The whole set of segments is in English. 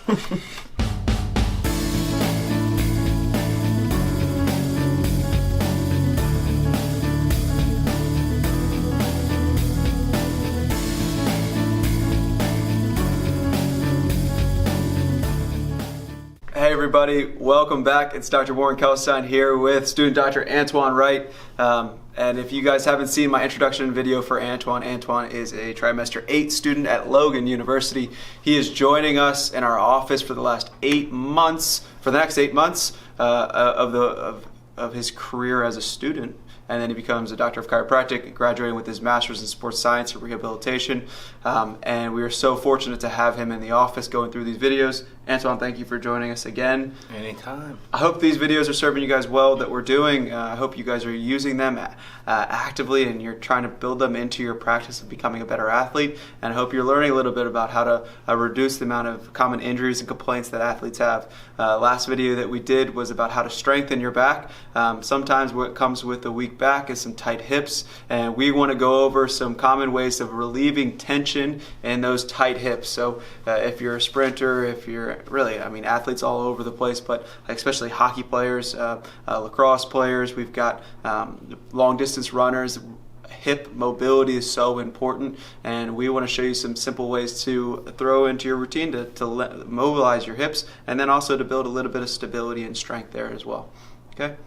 Hey everybody, welcome back. It's Dr. Warren Kalkstein here with student Dr. Antoine Wright. And if you guys haven't seen my introduction video for Antoine is a trimester 8 student at Logan University. He is joining us in our office for the next 8 months of his career as a student. And then he becomes a doctor of chiropractic, graduating with his master's in sports science and rehabilitation. And we are so fortunate to have him in the office going through these videos. Antoine, thank you for joining us again. Anytime. I hope these videos are serving you guys well that we're doing. I hope you guys are using them actively and you're trying to build them into your practice of becoming a better athlete. And I hope you're learning a little bit about how to reduce the amount of common injuries and complaints that athletes have. Last video that we did was about how to strengthen your back. Sometimes what comes with a weak back is some tight hips, and we want to go over some common ways of relieving tension in those tight hips. So if you're a sprinter, if you're athletes all over the place, but especially hockey players, lacrosse players, we've got long distance runners. Hip mobility is so important, and we want to show you some simple ways to throw into your routine to mobilize your hips, and then also to build a little bit of stability and strength there as well. Okay?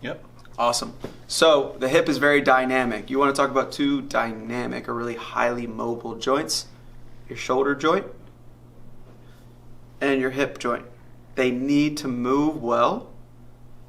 Yep. Awesome. So the hip is very dynamic. You want to talk about two dynamic or really highly mobile joints: your shoulder joint and your hip joint. They need to move well,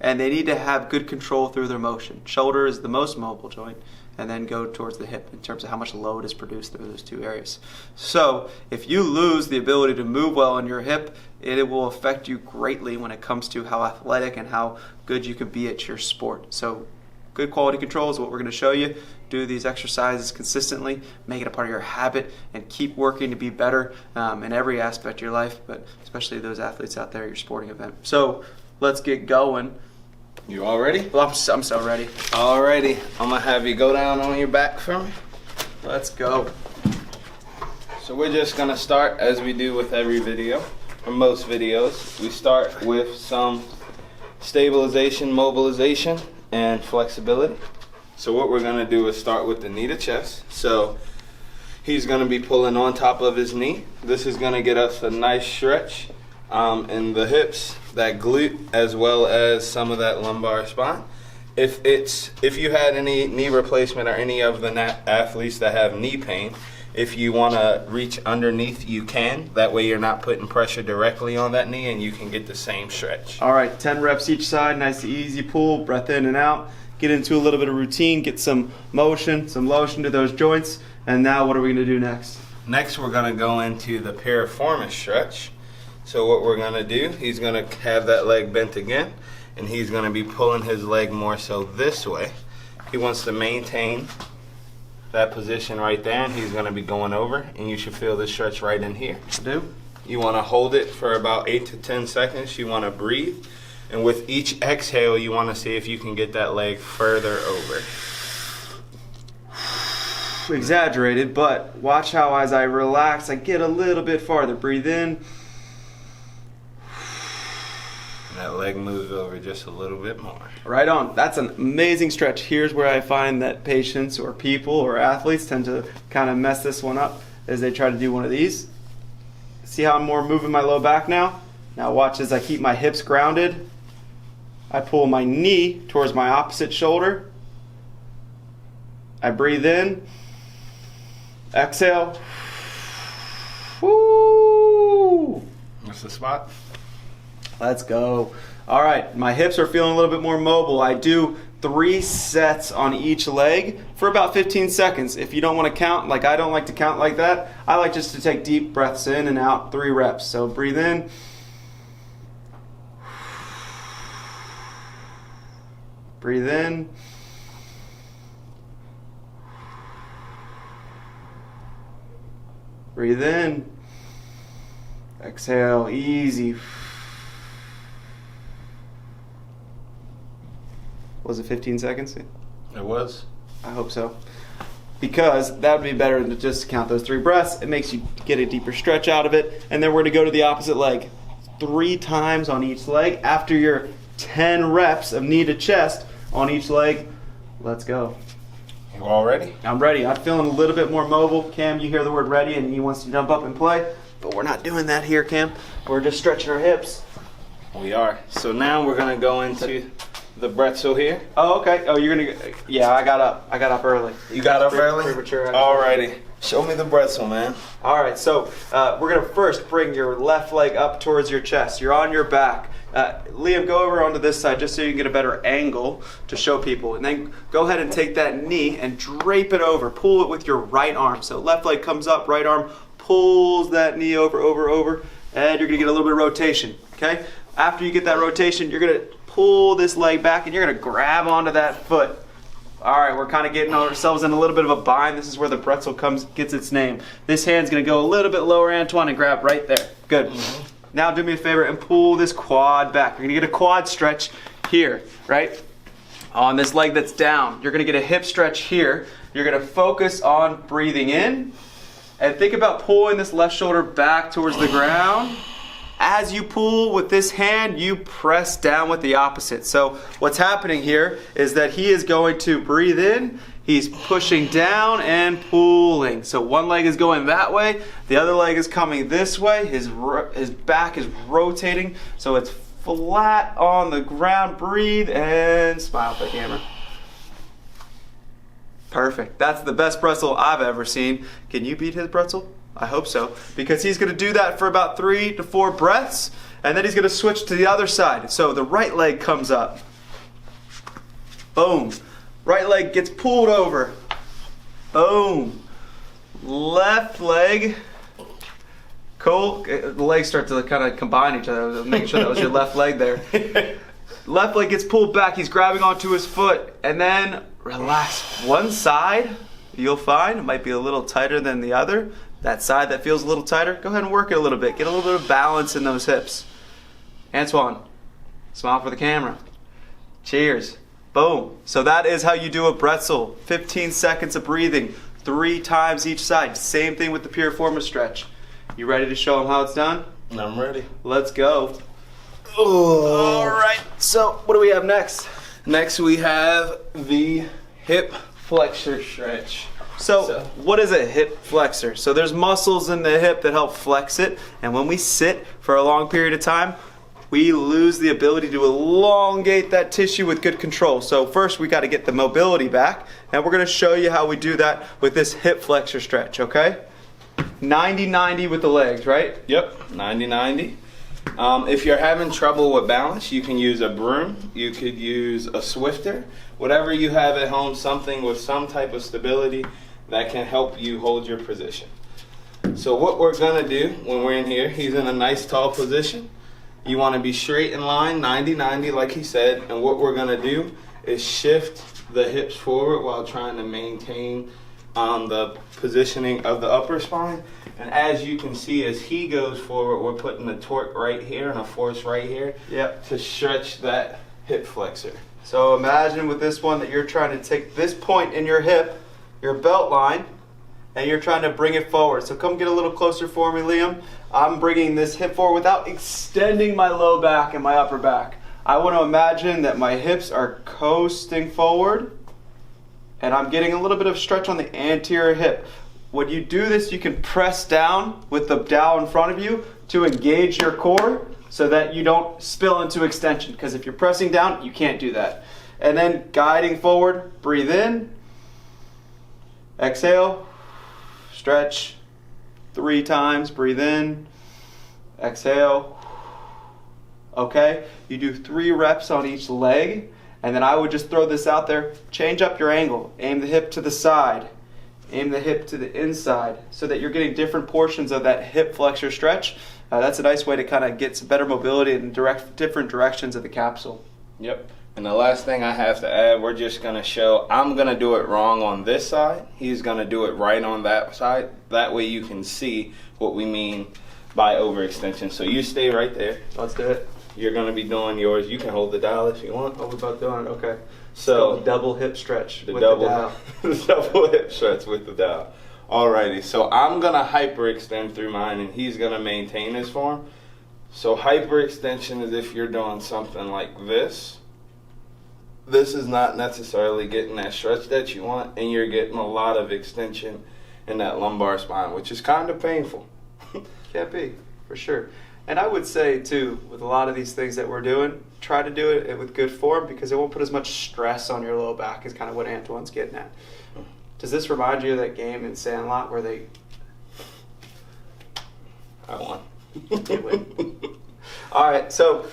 and they need to have good control through their motion. Shoulder is the most mobile joint, and then go towards the hip in terms of how much load is produced through those two areas. So if you lose the ability to move well in your hip, it will affect you greatly when it comes to how athletic and how good you can be at your sport. So good quality control is what we're going to show you. Do these exercises consistently, make it a part of your habit, and keep working to be better in every aspect of your life, but especially those athletes out there at your sporting event. So let's get going. You all ready? Well, I'm so ready. Alrighty. I'm going to have you go down on your back for me. Let's go. So we're just going to start as we do with every video, or most videos. We start with some stabilization, mobilization, and flexibility. So what we're going to do is start with the knee to chest. So he's going to be pulling on top of his knee. This is going to get us a nice stretch in the hips, that glute, as well as some of that lumbar spine. If you had any knee replacement or any of the athletes that have knee pain, if you want to reach underneath, you can. That way you're not putting pressure directly on that knee and you can get the same stretch. All right, 10 reps each side, nice easy pull, breath in and out. Get into a little bit of routine, get some motion, some lotion to those joints. And now what are we going to do next? Next we're going to go into the piriformis stretch. So what we're going to do, he's going to have that leg bent again, and he's going to be pulling his leg more so this way. He wants to maintain that position right there, and he's going to be going over, and you should feel the stretch right in here. I do. You want to hold it for about 8 to 10 seconds. You want to breathe, and with each exhale, you want to see if you can get that leg further over. Exaggerated, but watch how as I relax, I get a little bit farther. Breathe in. That leg moves over just a little bit more. Right on. That's an amazing stretch. Here's where I find that patients or people or athletes tend to kind of mess this one up as they try to do one of these. See how I'm more moving my low back now? Now watch as I keep my hips grounded. I pull my knee towards my opposite shoulder. I breathe in. Exhale. Woo! That's the spot. Let's go. All right, my hips are feeling a little bit more mobile. I do 3 sets on each leg for about 15 seconds. If you don't want to count, like I don't like to count like that, I like just to take deep breaths in and out, 3 reps. So breathe in. Breathe in. Breathe in. Exhale, easy. Was it 15 seconds? It was. I hope so. because that would be better than just count those 3 breaths. It makes you get a deeper stretch out of it. And then we're gonna go to the opposite leg 3 times on each leg. After your 10 reps of knee to chest on each leg, let's go. You all ready? I'm ready. I'm feeling a little bit more mobile. Cam, you hear the word ready and he wants to jump up and play, but we're not doing that here, Cam. We're just stretching our hips. We are. So now we're gonna go into the pretzel here. Oh, okay. Oh, you're gonna. Yeah, I got up. I got up early. You got up early? Premature. Alrighty. Show me the pretzel, man. All right. So we're gonna first bring your left leg up towards your chest. You're on your back. Liam, go over onto this side just so you can get a better angle to show people. And then go ahead and take that knee and drape it over. Pull it with your right arm. So left leg comes up, right arm pulls that knee over, and you're gonna get a little bit of rotation. Okay. After you get that rotation, you're gonna pull this leg back and you're gonna grab onto that foot. All right, we're kind of getting ourselves in a little bit of a bind. This is where the pretzel gets its name. This hand's gonna go a little bit lower, Antoine, and grab right there. Good. Now do me a favor and pull this quad back. You're gonna get a quad stretch here, right? On this leg that's down. You're gonna get a hip stretch here. You're gonna focus on breathing in and think about pulling this left shoulder back towards the ground. As you pull with this hand, you press down with the opposite. So what's happening here is that he is going to breathe in, he's pushing down and pulling. So one leg is going that way, the other leg is coming this way, his back is rotating, so it's flat on the ground. Breathe and smile for the camera. Perfect. That's the best pretzel I've ever seen. Can you beat his pretzel? I hope so, because he's going to do that for about 3 to 4 breaths, and then he's going to switch to the other side. So the right leg comes up. Boom. Right leg gets pulled over. Boom. Left leg. Cool. The legs start to kind of combine each other. Making sure that was your left leg there. Left leg gets pulled back. He's grabbing onto his foot, and then relax. One side, you'll find, it might be a little tighter than the other. That side that feels a little tighter, go ahead and work it a little bit. Get a little bit of balance in those hips. Antoine, smile for the camera. Cheers. Boom. So that is how you do a pretzel. 15 seconds of breathing, 3 times each side. Same thing with the piriformis stretch. You ready to show them how it's done? I'm ready. Let's go. All right. So what do we have next? Next we have the hip flexor stretch. So what is a hip flexor? So there's muscles in the hip that help flex it, and when we sit for a long period of time, we lose the ability to elongate that tissue with good control. So first we got to get the mobility back, and we're going to show you how we do that with this hip flexor stretch, okay? 90-90 with the legs, right? Yep, 90-90. If you're having trouble with balance, you can use a broom, you could use a swifter, whatever you have at home, something with some type of stability that can help you hold your position. So what we're gonna do when we're in here, he's in a nice tall position. You wanna be straight in line, 90-90 like he said, and what we're gonna do is shift the hips forward while trying to maintain the positioning of the upper spine. And as you can see, as he goes forward, we're putting a torque right here and a force right here to stretch that hip flexor. So imagine with this one that you're trying to take this point in your hip, your belt line, and you're trying to bring it forward. So come get a little closer for me, Liam. I'm bringing this hip forward without extending my low back and my upper back. I want to imagine that my hips are coasting forward, and I'm getting a little bit of stretch on the anterior hip. When you do this, you can press down with the dowel in front of you to engage your core so that you don't spill into extension, because if you're pressing down, you can't do that. And then guiding forward, breathe in, exhale, stretch 3 times, breathe in, exhale. Okay, you do 3 reps on each leg, and then I would just throw this out there, change up your angle, aim the hip to the side, aim the hip to the inside, so that you're getting different portions of that hip flexor stretch. That's a nice way to kind of get some better mobility in different directions of the capsule. Yep. And the last thing I have to add, we're just going to show, I'm going to do it wrong on this side. He's going to do it right on that side. That way you can see what we mean by overextension. So you stay right there. Let's do it. You're going to be doing yours. You can hold the dial if you want. Oh, we're both doing it. Okay. So double hip stretch the with double, the dowel. the double hip stretch with the dowel. Alrighty, so I'm gonna hyperextend through mine, and he's gonna maintain his form. So hyperextension is if you're doing something like this. This is not necessarily getting that stretch that you want, and you're getting a lot of extension in that lumbar spine, which is kind of painful. Can't be, for sure. And I would say, too, with a lot of these things that we're doing, try to do it with good form because it won't put as much stress on your low back is kind of what Antoine's getting at. Does this remind you of that game in Sandlot where they... I won. You win. All right, so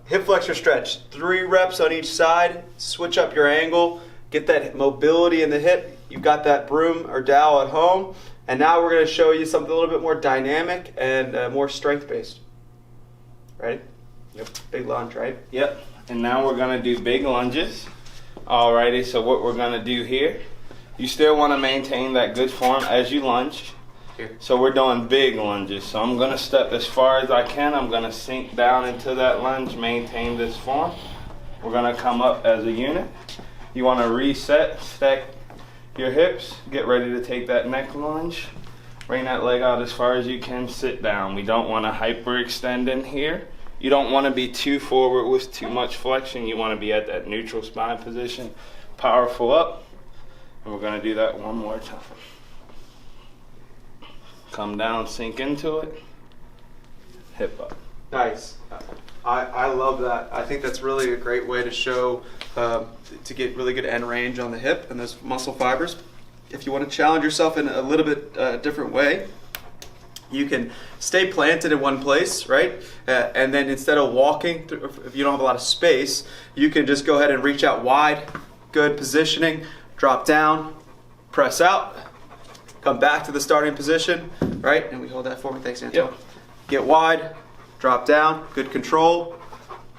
hip flexor stretch. 3 reps on each side. Switch up your angle. Get that mobility in the hip. You've got that broom or dowel at home. And now we're going to show you something a little bit more dynamic and more strength-based. Ready? Yep. Big lunge, right? Yep. And now we're going to do big lunges. Alrighty, so what we're going to do here, you still want to maintain that good form as you lunge. Here. So we're doing big lunges. So I'm going to step as far as I can. I'm going to sink down into that lunge, maintain this form. We're going to come up as a unit. You want to reset, stack your hips, get ready to take that neck lunge. Bring that leg out as far as you can, sit down. We don't want to hyperextend in here. You don't want to be too forward with too much flexion. You want to be at that neutral spine position. Powerful up. And we're going to do that one more time. Come down, sink into it. Hip up. Nice. I love that. I think that's really a great way to show, to get really good end range on the hip and those muscle fibers. If you want to challenge yourself in a little bit different way, you can stay planted in one place, right? And then instead of walking, if you don't have a lot of space, you can just go ahead and reach out wide. Good positioning. Drop down, press out, come back to the starting position, right? And we hold that for me. Thanks, Antoine. Yep. Get wide. Drop down, good control,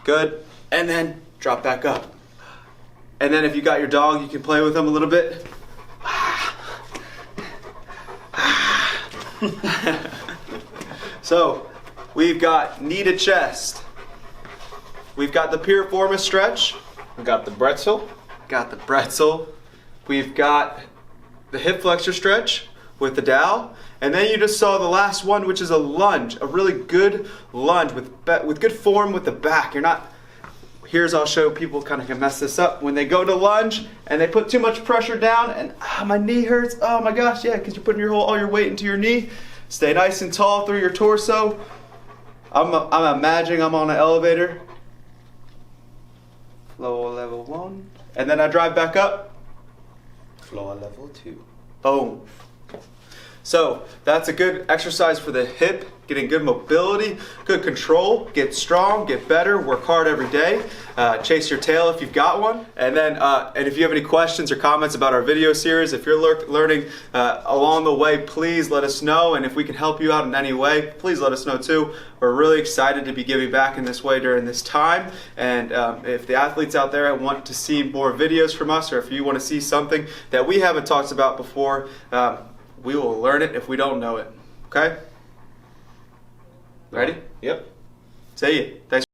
good, and then drop back up. And then if you got your dog, you can play with him a little bit. So we've got knee to chest. We've got the piriformis stretch. We got the pretzel. Got the pretzel. We've got the hip flexor stretch with the dowel. And then you just saw the last one, which is a lunge, a really good lunge with good form with the back. You're not, I'll show people kind of can mess this up. When they go to lunge and they put too much pressure down and my knee hurts. Oh my gosh, yeah, because you're putting all your weight into your knee. Stay nice and tall through your torso. I'm imagining I'm on an elevator. Floor level 1. And then I drive back up. Floor level 2. Boom. So that's a good exercise for the hip, getting good mobility, good control, get strong, get better, work hard every day, chase your tail if you've got one. And then, and if you have any questions or comments about our video series, if you're learning along the way, please let us know. And if we can help you out in any way, please let us know too. We're really excited to be giving back in this way during this time. And if the athletes out there want to see more videos from us, or if you want to see something that we haven't talked about before, we will learn it if we don't know it. Okay? Ready? Yep. See you. Thanks.